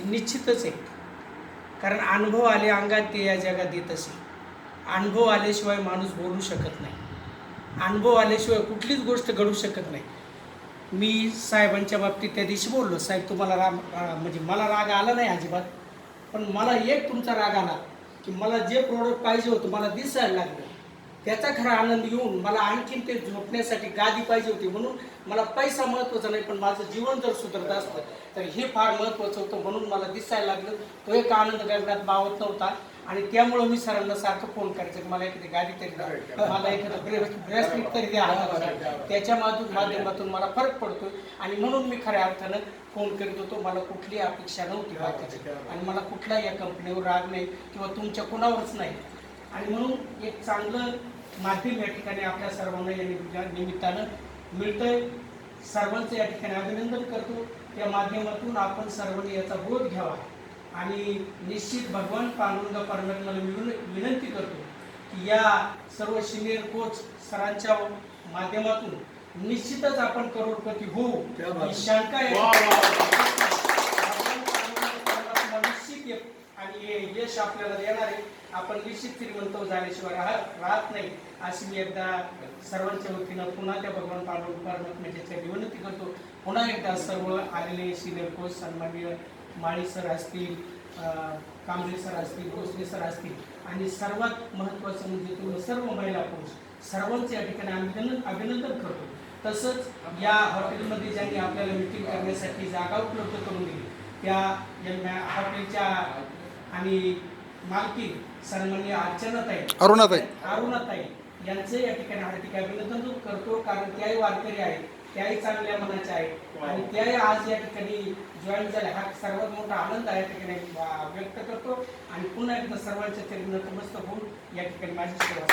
निश्चितच आहे. कारण अनुभव आले अंगात ते या जगात येत असे. अनुभव आल्याशिवाय माणूस बोलू शकत नाही. अनुभव आल्याशिवाय कुठलीच गोष्ट घडू शकत नाही. मी साहेबांच्या बाबतीत त्या दिवशी बोललो, साहेब तुम्हाला म्हणजे मला राग आला नाही अजिबात, पण मला एक तुमचा राग आला की मला जे प्रोडक्ट पाहिजे होतं मला दिसायला लागलं. त्याचा खरा आनंद घेऊन मला आणखीन ते झोपण्यासाठी गादी पाहिजे होती, म्हणून मला पैसा महत्त्वाचा नाही पण माझं जीवन जर सुधारत असतं तर हे फार महत्त्वाचं होतं, म्हणून मला दिसायला लागलं. तो एक आनंद गगनात मावत नव्हता. आणि त्यामुळं मी सरांना सारखं फोन करायचं की मला एखादी गादी तरी द्या, मला एखादं ब्रेसलेट तरी द्या. त्याच्या माध्यमातून मला फरक पडतोय आणि म्हणून मी खऱ्या अर्थानं फोन करीत होतो. मला कुठली अपेक्षा नव्हती बाकीची आणि मला कुठलाही या कंपनीवर राग नाही किंवा तुमच्या कोणावरच नाही. आणि म्हणून एक चांगलं माध्यम या ठिकाणी आपल्या सर्वांना या निमित्तानं मिळतंय. सर्वांचं या ठिकाणी अभिनंदन करतो. त्या माध्यमातून आपण सर्वांनी याचा बोध घ्यावा आणि निश्चित भगवान पांडुरंग परमेश्वराला विनंती करतो की या सर्व सिनियर कोच सरांच्या माध्यमातून निश्चितच आपण करोडपती होऊ ही शंका निश्चित आणि हे यश आपल्याला देणार आहे. आपण निश्चित श्रीमंत झाल्याशिवाय राहत नाही अशी मी एकदा सर्वांच्या वतीनं पुन्हा त्या भगवान पांडुरंग परमेश्वराची विनंती करतो. पुन्हा एकदा सर्व आलेले सिनियर कोच सन्माननीय माळी सर असतील, कांबळे सर असतील, भोसले सर असतील आणि सर्वात महत्त्वाचं म्हणजे तुम्ही सर्व महिला पुरुष सर्वांचे या ठिकाणी अभिनंदन करतो. तसंच या हॉटेलमध्ये ज्यांनी आपल्याला मीटिंग करण्यासाठी जागा उपलब्ध करून दिली त्या हॉटेलच्या आणि मालकी सन्माननीय अरुणाताई यांचं या ठिकाणी हार्दिक अभिनंदन करतो. कारण त्याही वारकरी आहेत, त्याही चांगल्या मनाच्या आहेत आणि त्याही आज या ठिकाणी जॉईन झाले. हा सर्वात मोठा आनंद या ठिकाणी व्यक्त करतो आणि पुन्हा एकदा सर्वांच्या चरणी नतमस्तक होऊन या ठिकाणी माझी सेवा